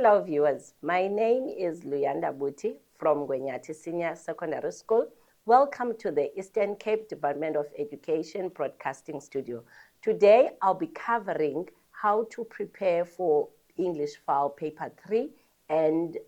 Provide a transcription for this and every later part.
Hello viewers, my name is Luyanda Buti from Gwenyati Senior Secondary School. Welcome to the Eastern Cape Department of Education Broadcasting Studio. Today I'll be covering how to prepare for English FAL Paper 3 and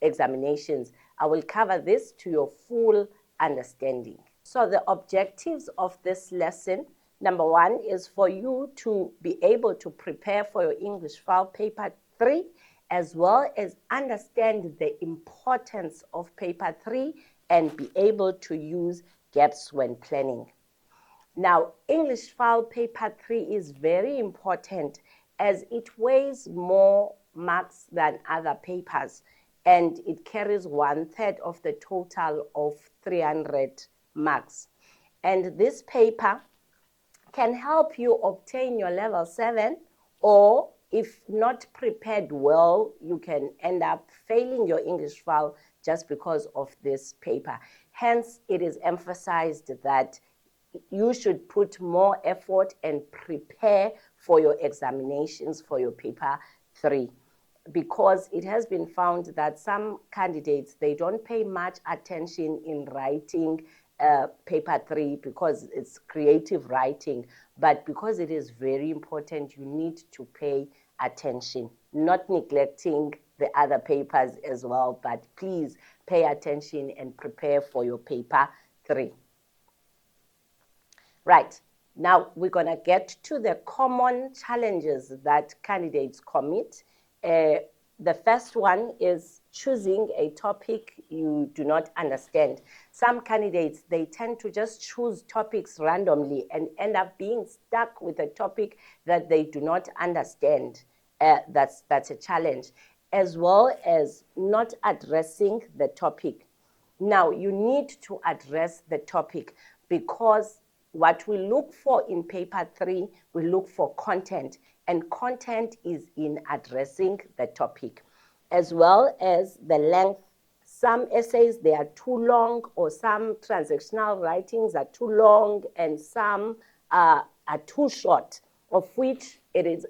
examinations. I will cover this to your full understanding. So the objectives of this lesson, number one, is for you to be able to prepare for your English FAL Paper 3, as well as understand the importance of Paper 3 and be able to use gaps when planning. Now, English FAL Paper 3 is very important as it weighs more marks than other papers, and it carries 1/3 of the total of 300 marks. And this paper can help you obtain your level 7, or if not prepared well, you can end up failing your English FAL just because of this paper. Hence, it is emphasized that you should put more effort and prepare for your examinations for your paper 3, because it has been found that some candidates, they don't pay much attention in writing paper 3 because it's creative writing, but because it is very important, you need to pay attention, not neglecting the other papers as well, but please pay attention and prepare for your paper 3. Right, now we're gonna get to the common challenges that candidates commit. The first one is choosing a topic you do not understand. Some candidates, they tend to just choose topics randomly and end up being stuck with a topic that they do not understand. That's a challenge, as well as not addressing the topic. Now, you need to address the topic, because what we look for in paper 3, we look for content, and content is in addressing the topic, as well as the length. Some essays, they are too long, or some transactional writings are too long, and some are too short, of which it is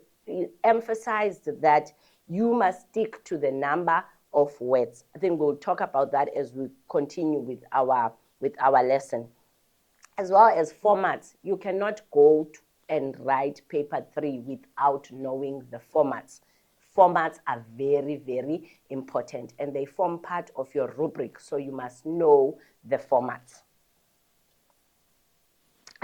emphasized that you must stick to the number of words. I think we'll talk about that as we continue with our lesson. As well as formats, you cannot go and write paper 3 without knowing the formats. Formats are very, very important, and they form part of your rubric, so you must know the formats.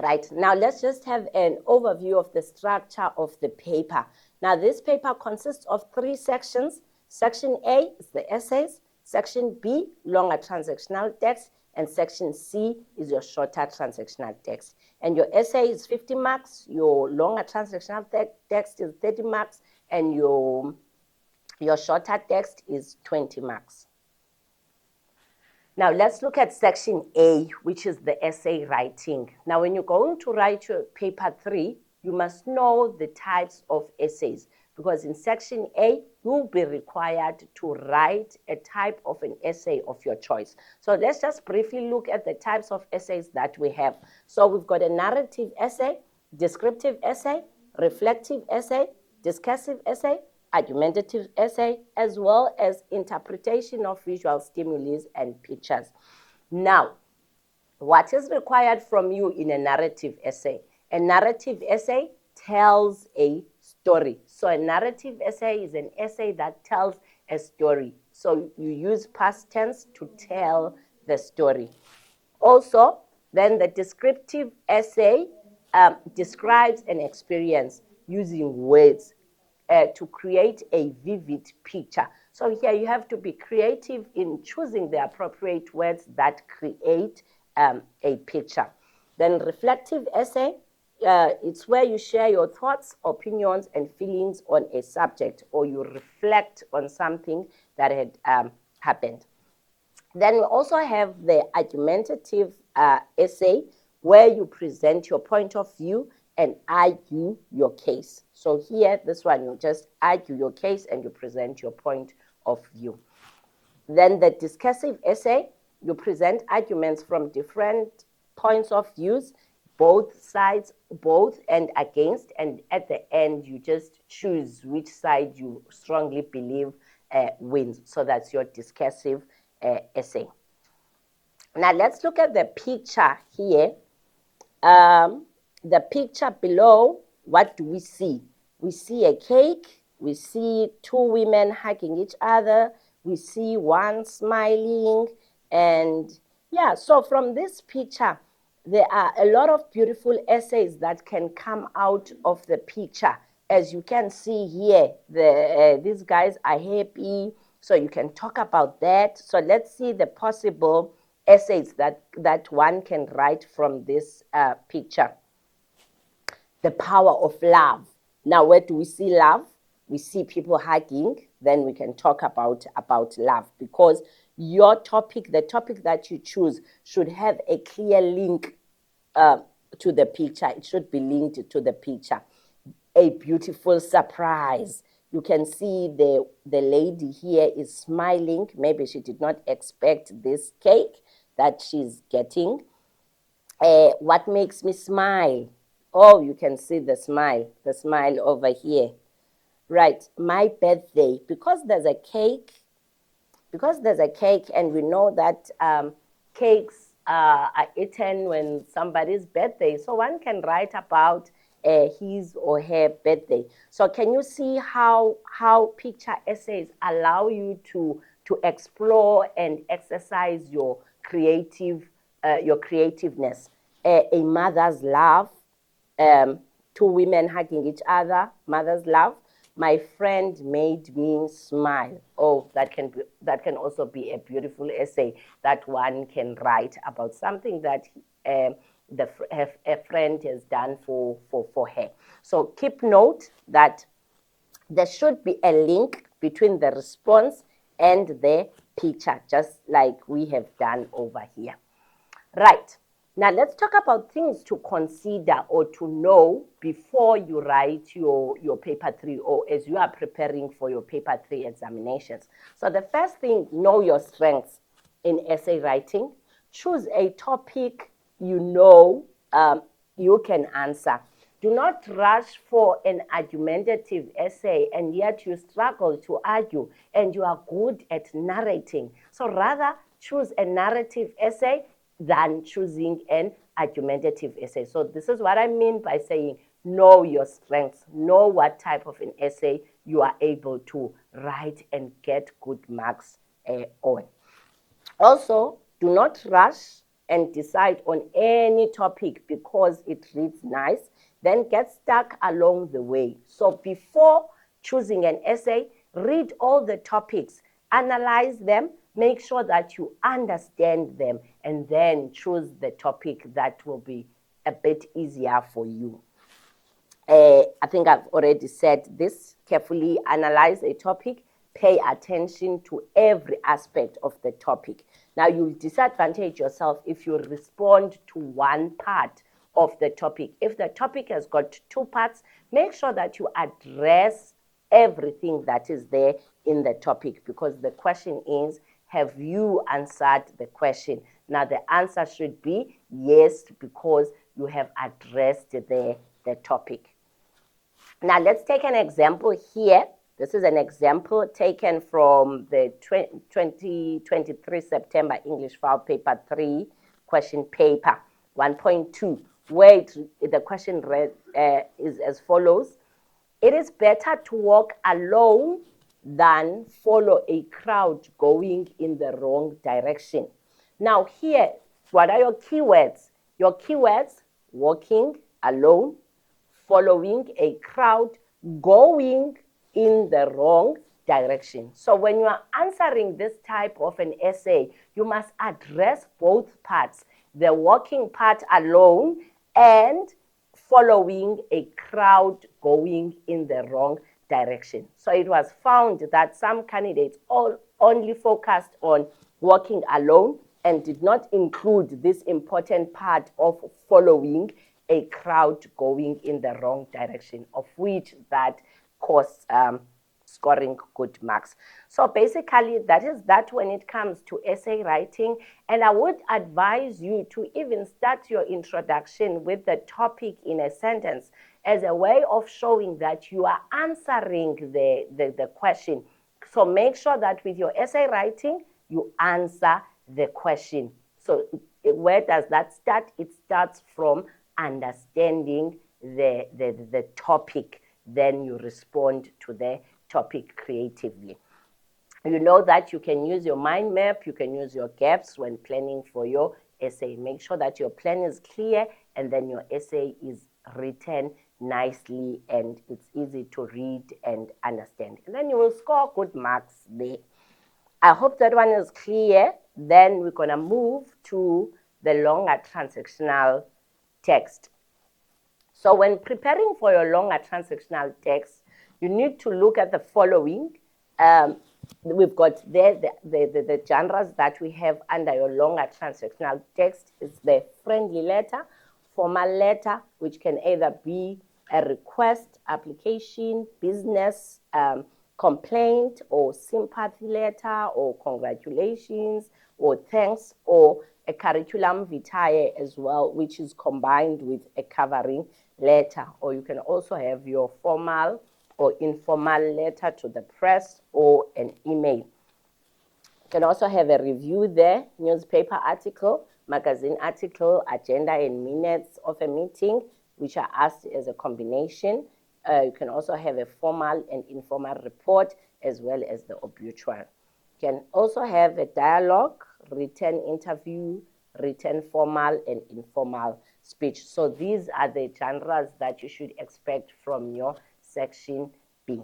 Right, now let's just have an overview of the structure of the paper. Now, this paper consists of 3 sections. Section A is the essays, Section B, longer transactional text, and Section C is your shorter transactional text. And your essay is 50 marks, your longer transactional text is 30 marks, and your shorter text is 20 marks. Now, let's look at Section A, which is the essay writing. Now, when you're going to write your paper 3, you must know the types of essays, because in Section A, you'll be required to write a type of an essay of your choice. So let's just briefly look at the types of essays that we have. So we've got a narrative essay, descriptive essay, reflective essay, discursive essay, argumentative essay, as well as interpretation of visual stimuli and pictures. Now, what is required from you in a narrative essay? A narrative essay tells a story. So a narrative essay is an essay that tells a story. So you use past tense to tell the story. Also, then the descriptive essay describes an experience using words to create a vivid picture. So here you have to be creative in choosing the appropriate words that create a picture. Then reflective essay, it's where you share your thoughts, opinions, and feelings on a subject, or you reflect on something that had happened. Then we also have the argumentative essay, where you present your point of view and argue your case. So here, this one, you just argue your case and you present your point of view. Then the discursive essay, you present arguments from different points of views, both sides, both and against, and at the end, you just choose which side you strongly believe wins. So that's your discursive essay. Now let's look at the picture here. The picture below, what do we see? We see a cake, we see two women hugging each other, we see one smiling, and yeah, so from this picture, there are a lot of beautiful essays that can come out of the picture. As you can see here, these guys are happy, so you can talk about that. So let's see the possible essays that one can write from this picture. The power of love. Now, where do we see love? We see people hugging, then we can talk about love, because your topic, the topic that you choose, should have a clear link to the picture. It should be linked to the picture. A beautiful surprise. You can see the lady here is smiling. Maybe she did not expect this cake that she's getting. What makes me smile? Oh, you can see the smile over here. Right, my birthday, because there's a cake and we know that cakes are eaten when somebody's birthday. So one can write about his or her birthday. So can you see how picture essays allow you to explore and exercise your creativeness? A mother's love, two women hugging each other, mother's love. My friend made me smile. Oh, that can also be a beautiful essay that one can write about something that a friend has done for her. So keep note that there should be a link between the response and the picture, just like we have done over here. Right. Now let's talk about things to consider or to know before you write your paper 3, or as you are preparing for your paper 3 examinations. So the first thing, know your strengths in essay writing. Choose a topic you know you can answer. Do not rush for an argumentative essay and yet you struggle to argue and you are good at narrating. So rather choose a narrative essay than choosing an argumentative essay. So this is what I mean by saying know your strengths, know what type of an essay you are able to write and get good marks on. Also, do not rush and decide on any topic because it reads nice, then get stuck along the way. So before choosing an essay, read all the topics, analyze them, make sure that you understand them, and then choose the topic that will be a bit easier for you. I think I've already said this. Carefully analyze a topic, pay attention to every aspect of the topic. Now, you'll disadvantage yourself if you respond to one part of the topic. If the topic has got 2 parts, make sure that you address everything that is there in the topic, because the question is, have you answered the question? Now, the answer should be yes, because you have addressed the topic. Now, let's take an example here. This is an example taken from the 2023 September English FAL Paper 3 question paper 1.2, where the question is as follows. It is better to walk alone than follow a crowd going in the wrong direction. Now here, what are your keywords? Your keywords, walking alone, following a crowd, going in the wrong direction. So when you are answering this type of an essay, you must address both parts, the walking part alone and following a crowd going in the wrong direction. So it was found that some candidates only focused on walking alone and did not include this important part of following a crowd going in the wrong direction, of which that costs scoring good marks. So basically, that is that when it comes to essay writing. And I would advise you to even start your introduction with the topic in a sentence as a way of showing that you are answering the question So make sure that with your essay writing, you answer the question. So where does that start? It starts from understanding the topic. Then you respond to the topic creatively. You know that you can use your mind map, you can use your gaps when planning for your essay. Make sure that your plan is clear and then your essay is written nicely and it's easy to read and understand. And then you will score good marks there. I hope that one is clear. Then we're going to move to the longer transactional text. So when preparing for your longer transactional text, you need to look at the following. We've got there the genres that we have under your longer transactional text. It's the friendly letter, formal letter, which can either be a request, application, business, complaint, or sympathy letter, or congratulations, or thanks, or a curriculum vitae as well, which is combined with a covering letter. Or you can also have your formal or informal letter to the press or an email. You can also have a review there, newspaper article, magazine article, agenda and minutes of a meeting, which are asked as a combination. You can also have a formal and informal report, as well as the obituary. You can also have a dialogue, written interview, written formal and informal speech. So these are the genres that you should expect from your section B.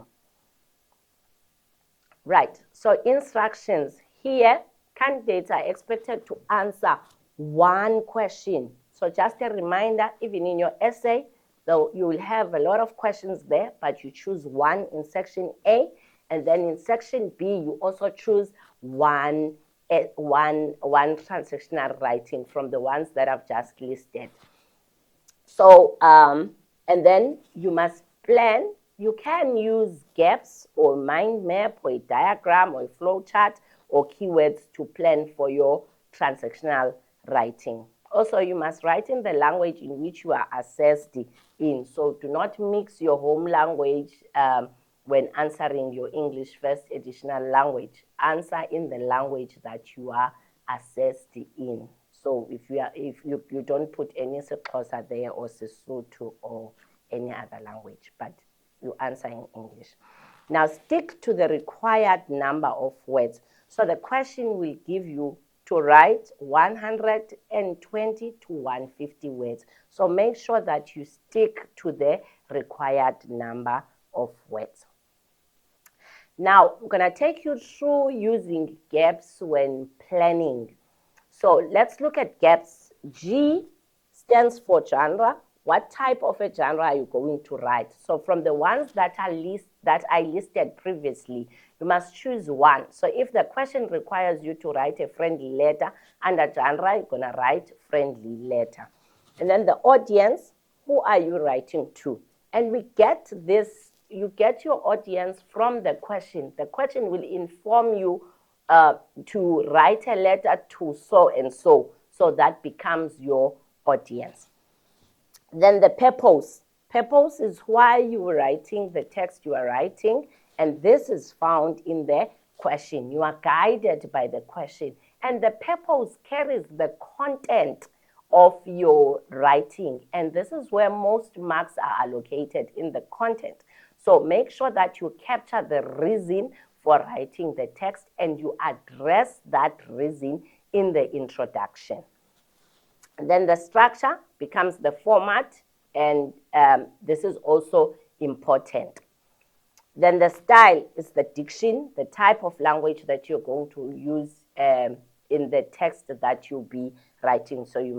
Right, so instructions. Here, candidates are expected to answer one question. So just a reminder, even in your essay, though you will have a lot of questions there, but you choose one in section A, and then in section B, you also choose one transactional writing from the ones that I've just listed. So, and then you must plan. You can use gaps or mind map or a diagram or a flow chart or keywords to plan for your transactional writing. Also, you must write in the language in which you are assessed in. So do not mix your home language when answering your English first additional language. Answer in the language that you are assessed in. So if you don't put any Xhosa there or Sesotho or any other language, but you answer in English. Now stick to the required number of words. So the question will give you to write 120 to 150 words. So make sure that you stick to the required number of words. Now, I'm going to take you through using gaps when planning. So let's look at gaps. G stands for genre. What type of a genre are you going to write? So from the ones that I listed previously, you must choose one. So if the question requires you to write a friendly letter under genre, you're going to write friendly letter. And then the audience, who are you writing to? And we get this, you get your audience from the question. The question will inform you to write a letter to so and so. So that becomes your audience. Then the purpose. Purpose is why you are writing the text you are writing, and this is found in the question. You are guided by the question, and the purpose carries the content of your writing, and this is where most marks are allocated, in the content. So make sure that you capture the reason for writing the text and you address that reason in the introduction. And then the structure becomes the format, and this is also important. Then the style is the diction, the type of language that you're going to use in the text that you'll be writing. So you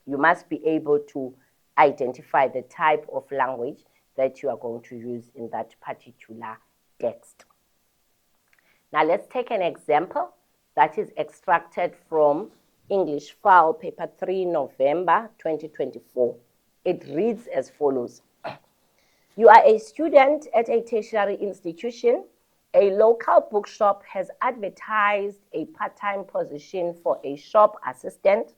must be able to identify the type of language that you are going to use in that particular text. Now let's take an example that is extracted from English FAL, paper 3, November 2024. It reads as follows. You are a student at a tertiary institution. A local bookshop has advertised a part-time position for a shop assistant.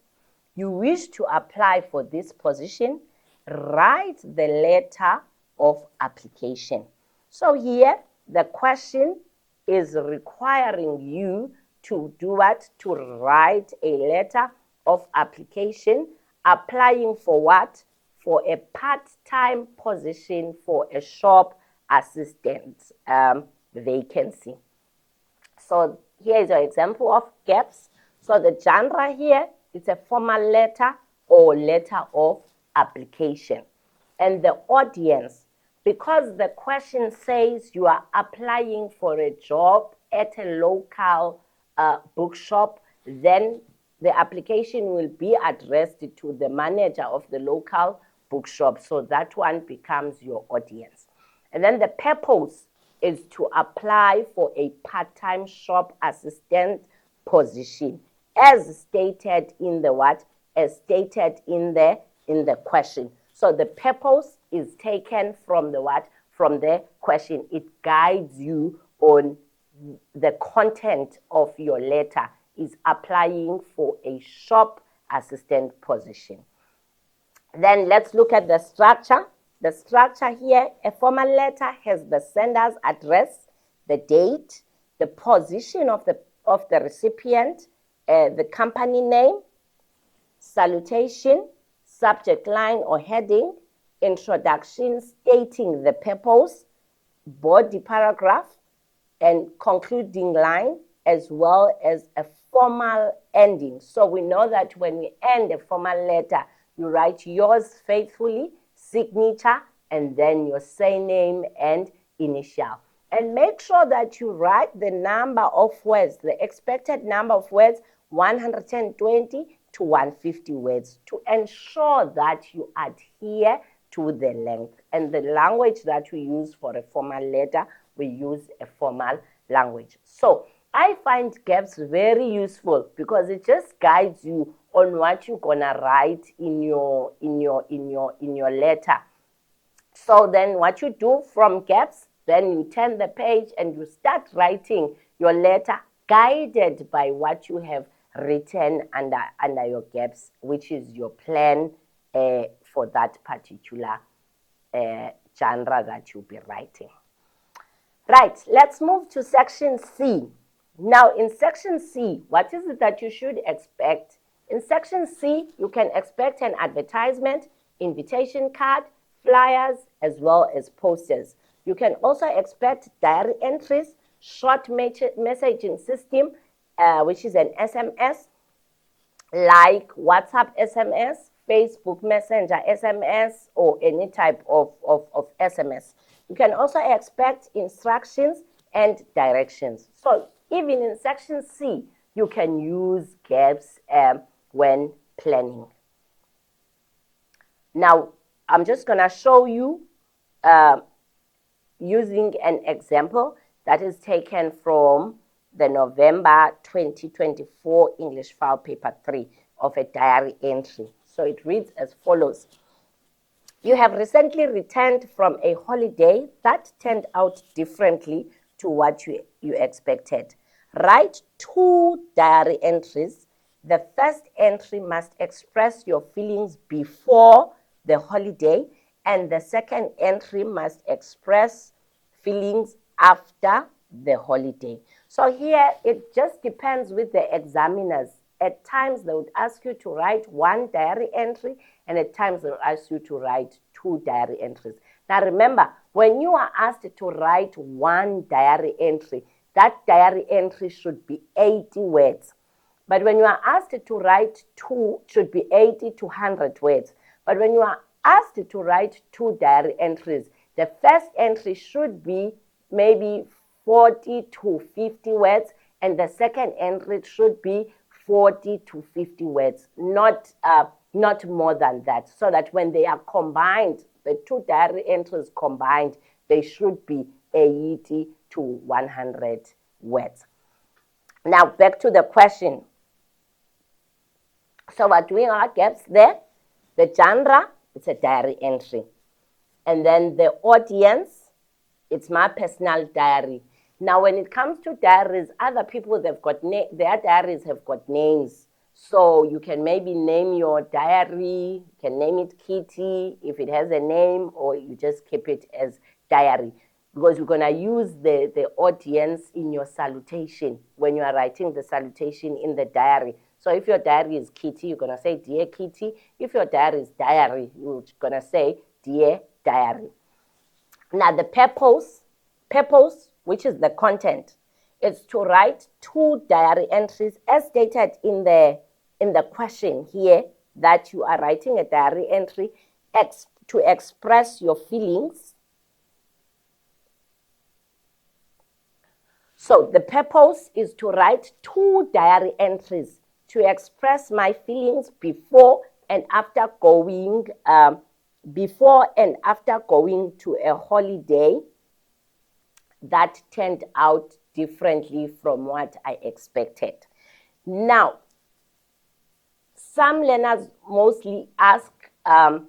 You wish to apply for this position. Write the letter of application. So here, the question is requiring you to do what? To write a letter of application, applying for what? For a part-time position for a shop assistant vacancy. So here is an example of gaps. So the genre here is a formal letter or letter of application. And the audience, because the question says you are applying for a job at a local bookshop, then the application will be addressed to the manager of the local bookshop. So that one becomes your audience. And then the purpose is to apply for a part-time shop assistant position, as stated in the what? As stated in the question. So the purpose is taken from the what? From the question. It guides you on the content of your letter is applying for a shop assistant position. Then let's look at the structure. The structure here, a formal letter has the sender's address, the date, the position of the recipient, the company name, salutation, subject line or heading, introduction stating the purpose, body paragraph, and concluding line, as well as a formal ending. So we know that when we end a formal letter, you write yours faithfully, signature, and then your surname and initial. And make sure that you write the number of words, the expected number of words, 120 to 150 words, to ensure that you adhere to the length. And the language that we use for a formal letter, we use a formal language. So I find gaps very useful because it just guides you on what you're gonna write in your letter. So then what you do from gaps, then you turn the page and you start writing your letter guided by what you have written under your gaps, which is your plan for that particular genre that you'll be writing. Right, let's move to section C. Now, in section C, what is it that you should expect? In section C, you can expect an advertisement, invitation card, flyers, as well as posters. You can also expect diary entries, short messaging system, which is an SMS, like WhatsApp SMS, Facebook Messenger SMS, or any type of SMS. You can also expect instructions and directions. So even in section C, you can use gaps when planning. Now, I'm just going to show you using an example that is taken from the November 2024 English FAL paper 3 of a diary entry. So it reads as follows. You have recently returned from a holiday that turned out differently to what you expected. Write 2 diary entries. The first entry must express your feelings before the holiday, and the second entry must express feelings after the holiday. So here it just depends with the examiners. At times they would ask you to write 1 diary entry, and at times they will ask you to write 2 diary entries. Now remember, when you are asked to write 1 diary entry, that diary entry should be 80 words. But when you are asked to write 2, it should be 80 to 100 words. But when you are asked to write 2 diary entries, the first entry should be maybe 40 to 50 words, and the second entry should be 40 to 50 words, not more than that, so that when they are combined, the 2 diary entries combined, they should be 80 to 100 words. Now, back to the question. So we're doing our gaps there. The genre, it's a diary entry. And then the audience, it's my personal diary. Now, when it comes to diaries, other people, their diaries have got names. So you can maybe name your diary, you can name it Kitty if it has a name, or you just keep it as diary. because you're going to use the audience in your salutation when you are writing the salutation in the diary. So if your diary is Kitty, you're going to say, Dear Kitty. If your diary is diary, you're going to say, Dear Diary. Now, the purpose, which is the content, is to write 2 diary entries as stated in the question here, that you are writing a diary entry to express your feelings. So the purpose is to write 2 diary entries to express my feelings before and after going to a holiday that turned out differently from what I expected. Now, some learners mostly ask, are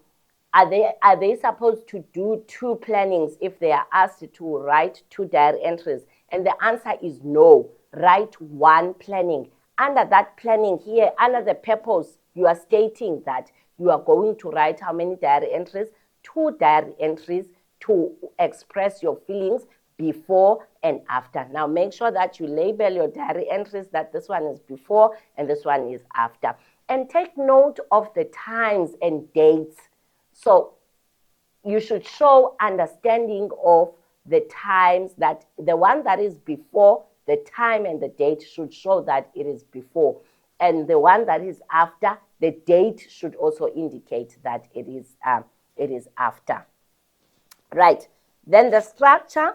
they supposed to do 2 plannings if they are asked to write 2 diary entries? And the answer is no. Write 1 planning. Under that planning here, under the purpose, you are stating that you are going to write how many diary entries? 2 diary entries to express your feelings before and after. Now, make sure that you label your diary entries that this one is before and this one is after. And take note of the times and dates. So you should show understanding of the times, that the one that is before, the time and the date should show that it is before. And the one that is after, the date should also indicate that it is after. Right. Then the structure.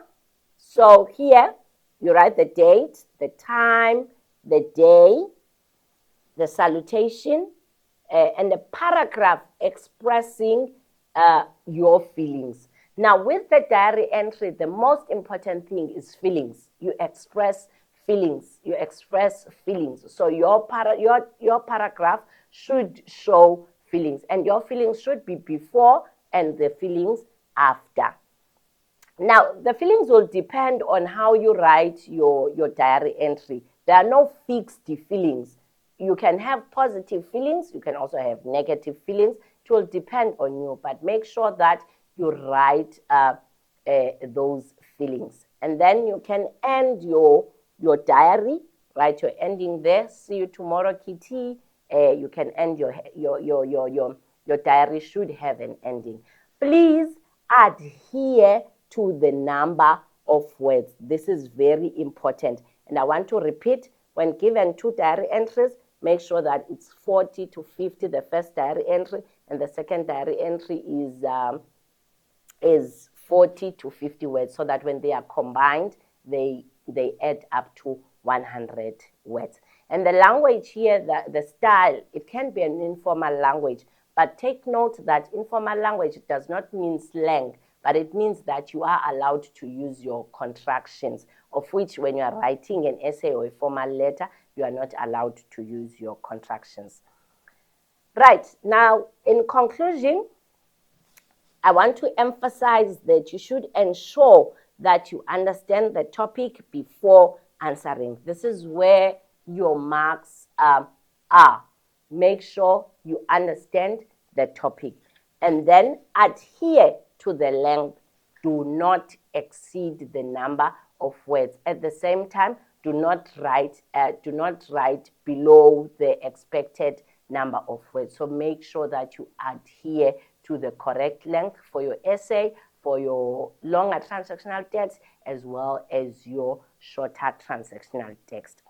So here you write the date, the time, the day, the salutation, and the paragraph expressing your feelings. Now, with the diary entry, the most important thing is feelings. You express feelings. You express feelings. So your paragraph should show feelings, and your feelings should be before and the feelings after. Now, the feelings will depend on how you write your diary entry. There are no fixed feelings. You can have positive feelings. You can also have negative feelings. It will depend on you, but make sure that you write those feelings. And then you can end your diary, write your ending there. See you tomorrow, Kitty. You can end your diary should have an ending. Please adhere to the number of words. This is very important. And I want to repeat, when given 2 diary entries, make sure that it's 40 to 50, the first diary entry, and the second diary entry is 40 to 50 words, so that when they are combined, they add up to 100 words. And the language here, the style, it can be an informal language, but take note that informal language does not mean slang, but it means that you are allowed to use your contractions, of which when you are writing an essay or a formal letter, you are not allowed to use your contractions. Right, now in conclusion, I want to emphasize that you should ensure that you understand the topic before answering. This is where your marks are. Make sure you understand the topic, and then adhere to the length. Do not exceed the number of words. At the same time, do not write below the expected number of words. So make sure that you adhere to the correct length for your essay, for your longer transactional text, as well as your shorter transactional text.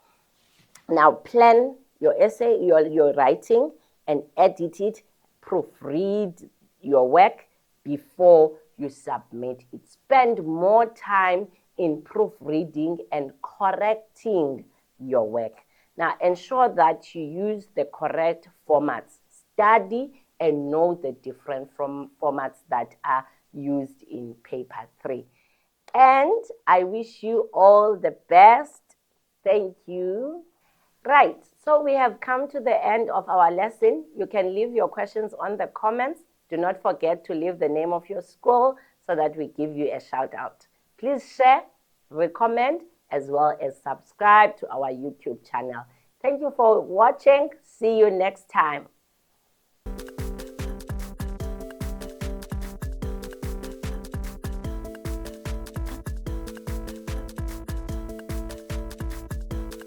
Now plan your essay, your writing, and edit it. Proofread your work before you submit it. Spend more time in proofreading and correcting your work. Now, ensure that you use the correct formats. Study and know the different formats that are used in paper 3. And I wish you all the best. Thank you. Right, so we have come to the end of our lesson. You can leave your questions on the comments. Do not forget to leave the name of your school so that we give you a shout out. Please share, recommend, as well as subscribe to our YouTube channel. Thank you for watching. See you next time.